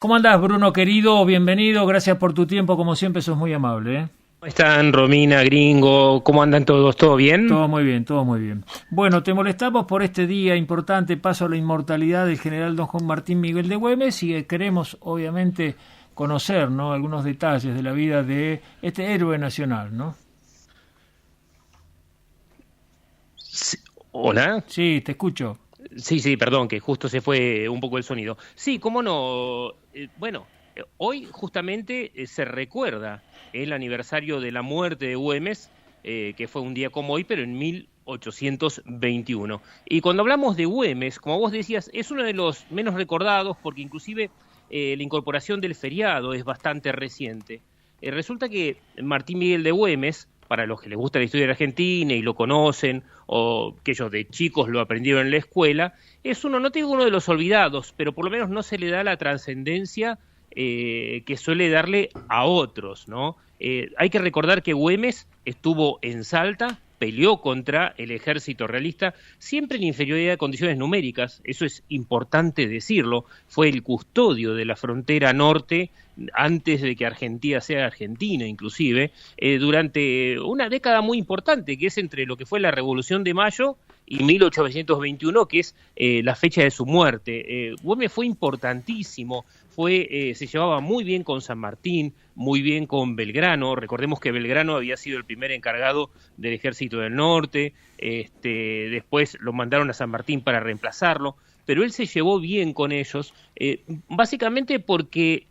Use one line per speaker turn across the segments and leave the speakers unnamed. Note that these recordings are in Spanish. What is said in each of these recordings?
¿Cómo andás, Bruno, querido? Bienvenido, gracias por tu tiempo, como siempre, sos muy amable, ¿eh?
¿Cómo están, Romina, Gringo? ¿Cómo andan todos? ¿Todo bien?
Todo muy bien, todo muy bien. Bueno, te molestamos por este día importante, paso a la inmortalidad del general don Juan Martín Miguel de Güemes, y queremos, obviamente, conocer, ¿no?, algunos detalles de la vida de este héroe nacional, ¿no?
Sí, ¿hola?
Sí, te escucho.
Sí, sí, perdón, que justo se fue un poco el sonido. Sí, cómo no. Hoy justamente se recuerda el aniversario de la muerte de Güemes, que fue un día como hoy, pero en 1821. Y cuando hablamos de Güemes, como vos decías, es uno de los menos recordados porque inclusive la incorporación del feriado es bastante reciente. Resulta que Martín Miguel de Güemes, para los que les gusta la historia de Argentina y lo conocen, o que ellos de chicos lo aprendieron en la escuela, es uno, no te digo uno de los olvidados, pero por lo menos no se le da la trascendencia que suele darle a otros, ¿no? Hay que recordar que Güemes estuvo en Salta, peleó contra el ejército realista, siempre en inferioridad de condiciones numéricas, eso es importante decirlo, fue el custodio de la frontera norte antes de que Argentina sea Argentina inclusive, durante una década muy importante, que es entre lo que fue la Revolución de Mayo y 1821, que es la fecha de su muerte. Güemes fue importantísimo, se llevaba muy bien con San Martín, muy bien con Belgrano. Recordemos que Belgrano había sido el primer encargado del Ejército del Norte, después lo mandaron a San Martín para reemplazarlo, pero él se llevó bien con ellos, básicamente porque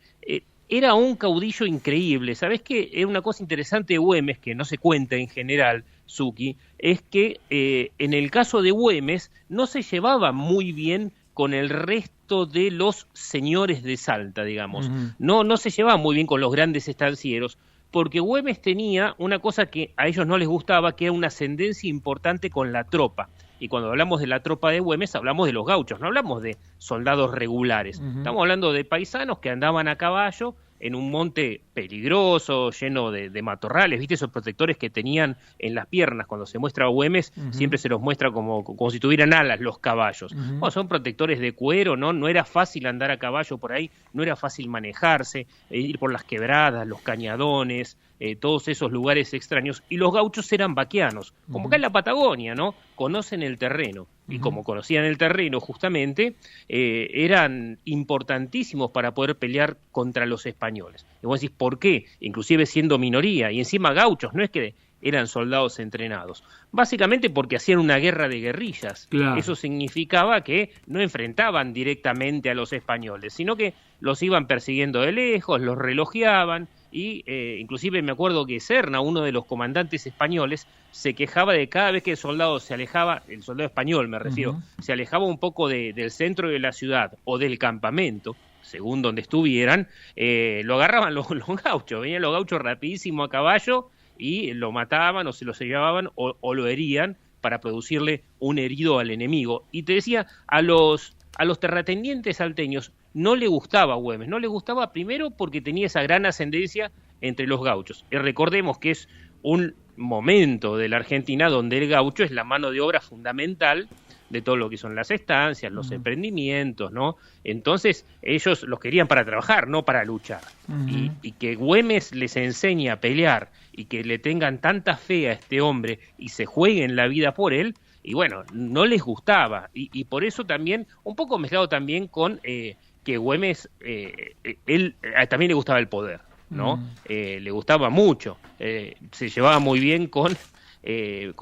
era un caudillo increíble. ¿Sabés qué? Era una cosa interesante de Güemes, que no se cuenta en general, Suki, es que en el caso de Güemes no se llevaba muy bien con el resto de los señores de Salta, digamos.
Ujú.
No se llevaba muy bien con los grandes estancieros, porque Güemes tenía una cosa que a ellos no les gustaba, que era una ascendencia importante con la tropa. Y cuando hablamos de la tropa de Güemes, hablamos de los gauchos, no hablamos de soldados regulares.
Ujú.
Estamos hablando de paisanos que andaban a caballo en un monte peligroso, lleno de matorrales, ¿viste? Esos protectores que tenían en las piernas. Cuando se muestra a Güemes,
Ujú.
siempre se los muestra como si tuvieran alas los caballos.
Ujú.
Bueno, son protectores de cuero, ¿no? No era fácil andar a caballo por ahí, no era fácil manejarse, ir por las quebradas, los cañadones, todos esos lugares extraños. Y los gauchos eran vaquianos, como acá
Ujú.
en la Patagonia, ¿no? Conocen el terreno. Y
Ujú.
como conocían el terreno justamente, eran importantísimos para poder pelear contra los españoles. Y vos decís, ¿por qué? Inclusive siendo minoría, y encima gauchos, no es que eran soldados entrenados. Básicamente porque hacían una guerra de guerrillas.
Claro.
Eso significaba que no enfrentaban directamente a los españoles, sino que los iban persiguiendo de lejos, los relojeaban, y inclusive me acuerdo que Serna, uno de los comandantes españoles, se quejaba de cada vez que el soldado se alejaba, el soldado español me refiero,
Ujú.
se alejaba un poco del centro de la ciudad o del campamento, según donde estuvieran, lo agarraban los gauchos, venían los gauchos rapidísimo a caballo y lo mataban o se lo llevaban o lo herían para producirle un herido al enemigo. Y te decía, a los terratenientes salteños no le gustaba Güemes, no le gustaba primero porque tenía esa gran ascendencia entre los gauchos. Y recordemos que es un momento de la Argentina donde el gaucho es la mano de obra fundamental de todo lo que son las estancias, los
Ujú.
emprendimientos, ¿no? Entonces ellos los querían para trabajar, no para luchar.
Ujú.
Y que Güemes les enseñe a pelear y que le tengan tanta fe a este hombre y se jueguen la vida por él, y bueno, no les gustaba. Y por eso también, un poco mezclado también con que Güemes, él también le gustaba el poder, ¿no?
Ujú.
Le gustaba mucho, se llevaba muy bien con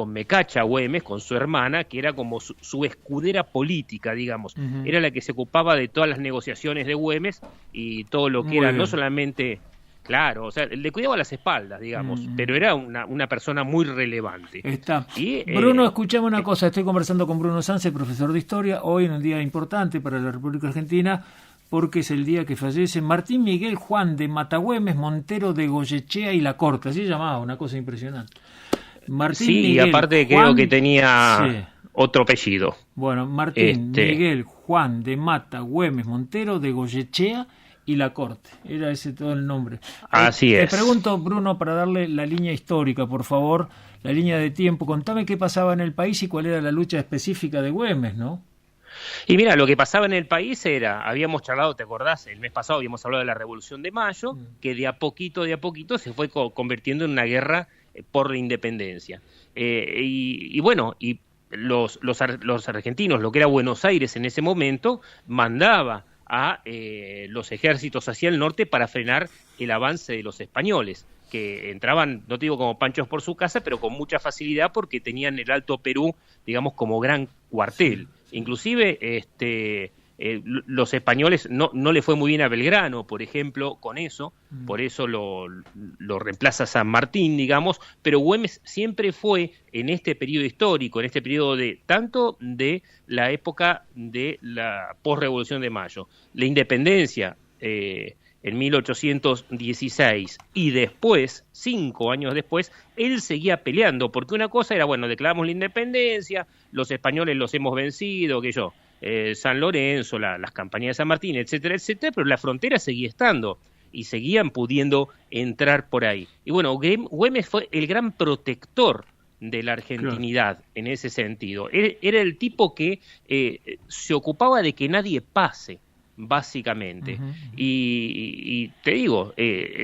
Mecacha Güemes, con su hermana, que era como su escudera política, digamos.
Ujú.
Era la que se ocupaba de todas las negociaciones de Güemes y todo lo que
Muy
era, no
bien.
solamente, claro, o sea, le cuidaba las espaldas, digamos,
Ujú.
pero era una persona muy relevante.
Está.
Y,
Bruno, escuchame una cosa. Estoy conversando con Bruno Sánchez, profesor de historia, hoy en un día importante para la República Argentina, porque es el día que fallece Martín Miguel Juan de Matagüemes, Montero de Goyechea y La Corte. Así se llamaba, una cosa impresionante. Martín
sí, y
Miguel
aparte creo que
Juan, sí.
tenía otro apellido.
Bueno, Martín
Este,
Miguel Juan de Mata Güemes Montero de Goyechea y La Corte. Era ese todo el nombre.
así
Te
es.
pregunto, Bruno, para darle la línea histórica, por favor, la línea de tiempo. Contame qué pasaba en el país y cuál era la lucha específica de Güemes, ¿no?
Y mira, lo que pasaba en el país era, habíamos charlado, ¿te acordás? El mes pasado habíamos hablado de la Revolución de Mayo, que de a poquito se fue convirtiendo en una guerra por la independencia. Y bueno, y los argentinos, lo que era Buenos Aires en ese momento, mandaba a los ejércitos hacia el norte para frenar el avance de los españoles, que entraban, no te digo como panchos por su casa, pero con mucha facilidad porque tenían el Alto Perú, digamos, como gran cuartel. Inclusive los españoles no le fue muy bien a Belgrano, por ejemplo, con eso, por eso lo reemplaza San Martín, digamos, pero Güemes siempre fue en este periodo histórico, en este periodo tanto de la época de la posrevolución de Mayo, la independencia en 1816 y después, 5 años después, él seguía peleando, porque una cosa era, bueno, declaramos la independencia, los españoles los hemos vencido, San Lorenzo, las campañas de San Martín, etcétera, etcétera, pero la frontera seguía estando y seguían pudiendo entrar por ahí. Y bueno, Güemes fue el gran protector de la argentinidad, claro, en ese sentido. Era el tipo que se ocupaba de que nadie pase, básicamente. Y te digo,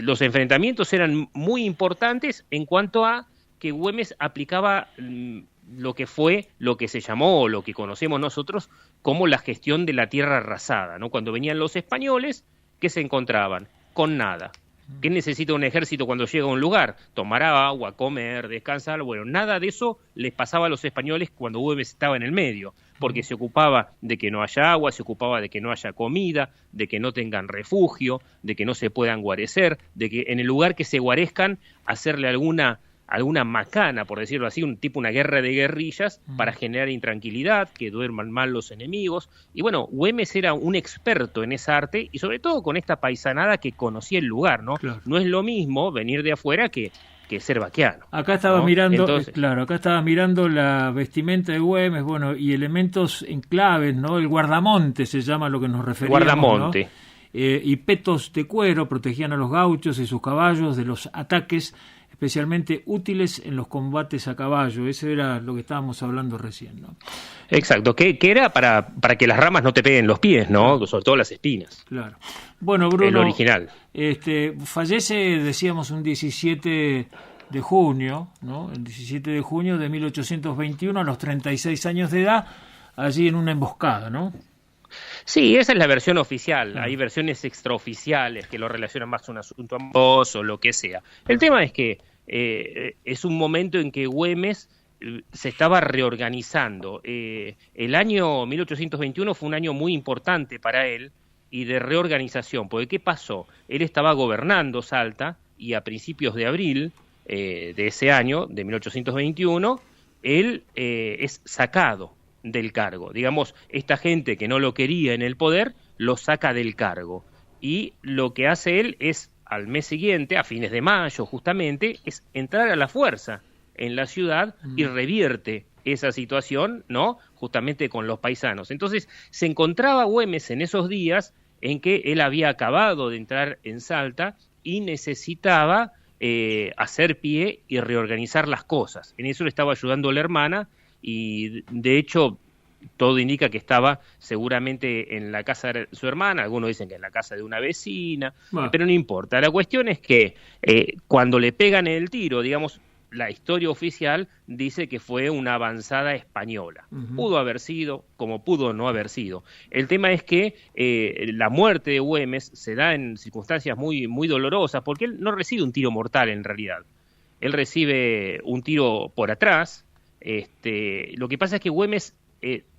los enfrentamientos eran muy importantes en cuanto a que Güemes aplicaba lo que se llamó, o lo que conocemos nosotros, como la gestión de la tierra arrasada, ¿no? Cuando venían los españoles, ¿qué se encontraban? Con nada. ¿Qué necesita un ejército cuando llega a un lugar? Tomar agua, comer, descansar. Bueno, nada de eso les pasaba a los españoles cuando Güemes estaba en el medio, porque se ocupaba de que no haya agua, se ocupaba de que no haya comida, de que no tengan refugio, de que no se puedan guarecer, de que en el lugar que se guarezcan, hacerle alguna macana, por decirlo así, una guerra de guerrillas para generar intranquilidad, que duerman mal los enemigos. Y bueno, Güemes era un experto en esa arte y sobre todo con esta paisanada que conocía el lugar, ¿no? Claro. No es lo mismo venir de afuera que ser vaquiano.
Acá estaba mirando, acá estaba mirando la vestimenta de Güemes, bueno, y elementos en claves, ¿no? El guardamonte se llama lo que nos referíamos,
guardamonte,
¿no? Y petos de cuero protegían a los gauchos y sus caballos de los ataques, especialmente útiles en los combates a caballo. Eso era lo que estábamos hablando recién, ¿no?
Exacto, que era para que las ramas no te peguen los pies, ¿no? Sobre todo las espinas.
Claro. Bueno, Bruno,
el original.
Fallece, decíamos, un 17 de junio, ¿no? El 17 de junio de 1821, a los 36 años de edad, allí en una emboscada, ¿no?
Sí, esa es la versión oficial. Hay versiones extraoficiales que lo relacionan más a un asunto amoroso o lo que sea. El tema es que es un momento en que Güemes se estaba reorganizando. El año 1821 fue un año muy importante para él y de reorganización, porque ¿qué pasó? Él estaba gobernando Salta y a principios de abril de ese año, de 1821, él es sacado del cargo. Digamos, esta gente que no lo quería en el poder, lo saca del cargo. Y lo que hace él es, al mes siguiente, a fines de mayo justamente, es entrar a la fuerza en la ciudad y revierte esa situación, ¿no? Justamente con los paisanos. Entonces, se encontraba Güemes en esos días en que él había acabado de entrar en Salta y necesitaba hacer pie y reorganizar las cosas. En eso le estaba ayudando la hermana, y de hecho todo indica que estaba seguramente en la casa de su hermana, algunos dicen que en la casa de una vecina, pero no importa. La cuestión es que cuando le pegan el tiro, digamos, la historia oficial dice que fue una avanzada española. Pudo haber sido, como pudo no haber sido. El tema es que la muerte de Güemes se da en circunstancias muy, muy dolorosas, porque él no recibe un tiro mortal en realidad. Él recibe un tiro por atrás. Lo que pasa es que Güemes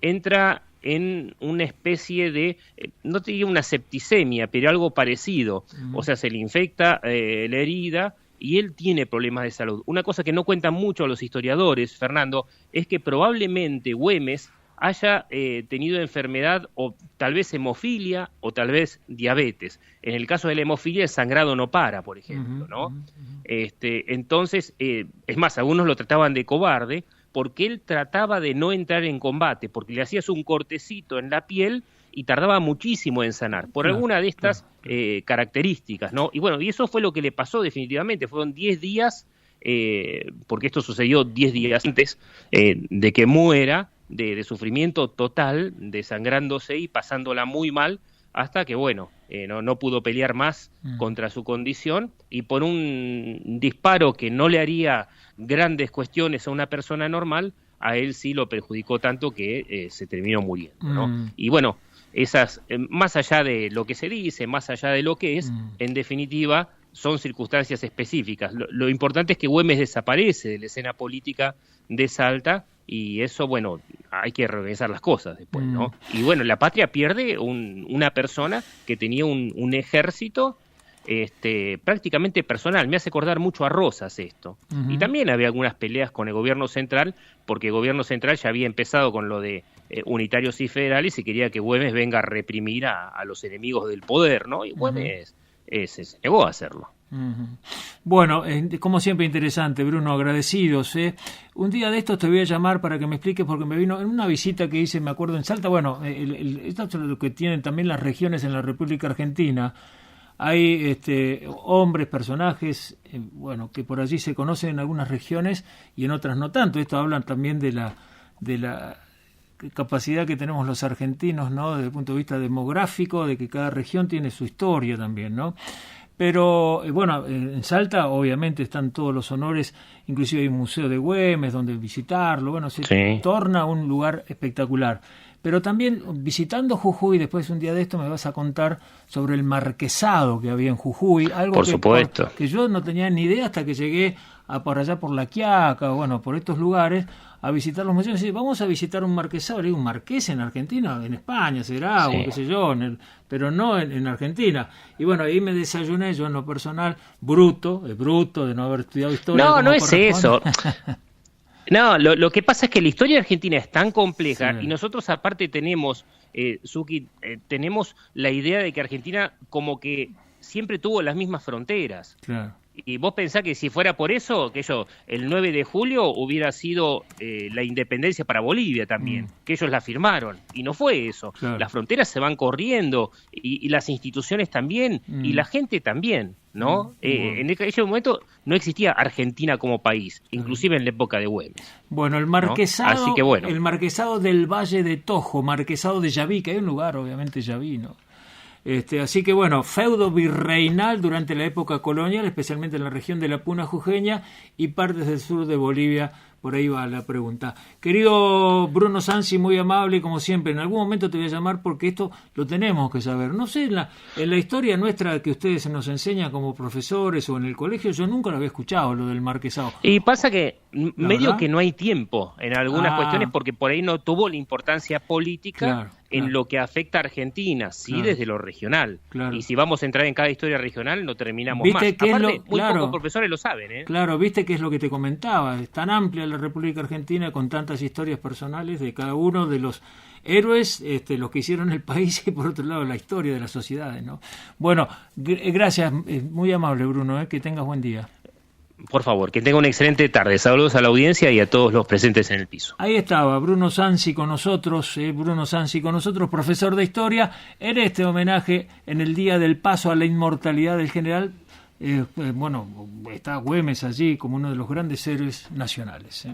entra en una especie de, no te digo una septicemia, pero algo parecido. O sea, se le infecta la herida y él tiene problemas de salud. Una cosa que no cuentan mucho los historiadores, Fernando, es que probablemente Güemes haya tenido enfermedad, o tal vez hemofilia, o tal vez diabetes. En el caso de la hemofilia, el sangrado no para, por ejemplo, ¿no? Entonces, es más, algunos lo trataban de cobarde, porque él trataba de no entrar en combate, porque le hacías un cortecito en la piel y tardaba muchísimo en sanar, por alguna de estas características, ¿no? Y bueno, y eso fue lo que le pasó definitivamente. Fueron 10 días, porque esto sucedió 10 días antes de que muera, de sufrimiento total, desangrándose y pasándola muy mal, hasta que, bueno, no pudo pelear más contra su condición, y por un disparo que no le haría grandes cuestiones a una persona normal, a él sí lo perjudicó tanto que se terminó muriendo, ¿no? Y bueno, esas, más allá de lo que se dice, más allá de lo que es, en definitiva, son circunstancias específicas. Lo importante es que Güemes desaparece de la escena política de Salta, y eso, bueno, hay que reorganizar las cosas después, ¿no? Y bueno, la patria pierde una persona que tenía un ejército prácticamente personal. Me hace acordar mucho a Rosas esto. Y también había algunas peleas con el gobierno central, porque el gobierno central ya había empezado con lo de unitarios y federales y quería que Güemes venga a reprimir a los enemigos del poder, ¿no? Y Güemes se negó a hacerlo.
Bueno, como siempre interesante, Bruno, agradecidos. Un día de estos te voy a llamar para que me expliques, porque me vino en una visita que hice, me acuerdo, en Salta. Bueno, esto es lo que tienen también las regiones en la República Argentina. Hay hombres, personajes, bueno, que por allí se conocen en algunas regiones y en otras no tanto. Esto hablan también de la capacidad que tenemos los argentinos, ¿no? Desde el punto de vista demográfico, de que cada región tiene su historia también, ¿no? Pero, bueno, en Salta obviamente están todos los honores, inclusive hay un museo de Güemes donde visitarlo, bueno, se torna un lugar espectacular. Pero también visitando Jujuy, después un día de esto me vas a contar sobre el marquesado que había en Jujuy, algo
por supuesto,
que yo no tenía ni idea hasta que llegué por allá por La Quiaca, bueno, por estos lugares, a visitar los museos. Y vamos a visitar un marquesado. Le digo, ¿un marqués en Argentina? En España será, o qué sé yo, pero no en Argentina. Y bueno, ahí me desayuné yo en lo personal, bruto de no haber estudiado historia.
No es eso. No, lo que pasa es que la historia argentina es tan compleja, y nosotros aparte tenemos, Suki, tenemos la idea de que Argentina como que siempre tuvo las mismas fronteras.
Claro.
Y vos pensás que si fuera por eso, el 9 de julio hubiera sido la independencia para Bolivia también, que ellos la firmaron, y no fue eso.
Claro. Las
fronteras se van corriendo, y las instituciones también, y la gente también, ¿no? En ese momento no existía Argentina como país, inclusive en la época de Güemes.
Bueno, el marquesado,
¿no? Así que bueno.
El marquesado del Valle de Tojo, marquesado de Yaví, que hay un lugar, obviamente, Yaví, ¿no? Así que bueno, feudo virreinal durante la época colonial, especialmente en la región de la Puna Jujeña y partes del sur de Bolivia. Por ahí va la pregunta. Querido Bruno Sansi, muy amable, como siempre. En algún momento te voy a llamar porque esto lo tenemos que saber. No sé, en la historia nuestra que ustedes nos enseñan como profesores o en el colegio, yo nunca lo había escuchado, lo del marquesado.
Y pasa que medio que no hay tiempo en algunas cuestiones, porque por ahí no tuvo la importancia política en lo que afecta a Argentina, desde lo regional. Claro. Y si vamos a entrar en cada historia regional, no terminamos más. Aparte, muy pocos profesores lo saben, ¿eh?
Claro, viste que es lo que te comentaba. Es tan amplia la República Argentina con tantas historias personales de cada uno de los héroes, los que hicieron el país, y por otro lado la historia de las sociedades, ¿no? Bueno, gracias, muy amable, Bruno, que tengas buen día.
Por favor, que tenga una excelente tarde. Saludos a la audiencia y a todos los presentes en el piso.
Ahí estaba Bruno Sansi con nosotros, profesor de historia, en este homenaje en el Día del Paso a la Inmortalidad del General. Bueno, está Güemes allí como uno de los grandes héroes nacionales.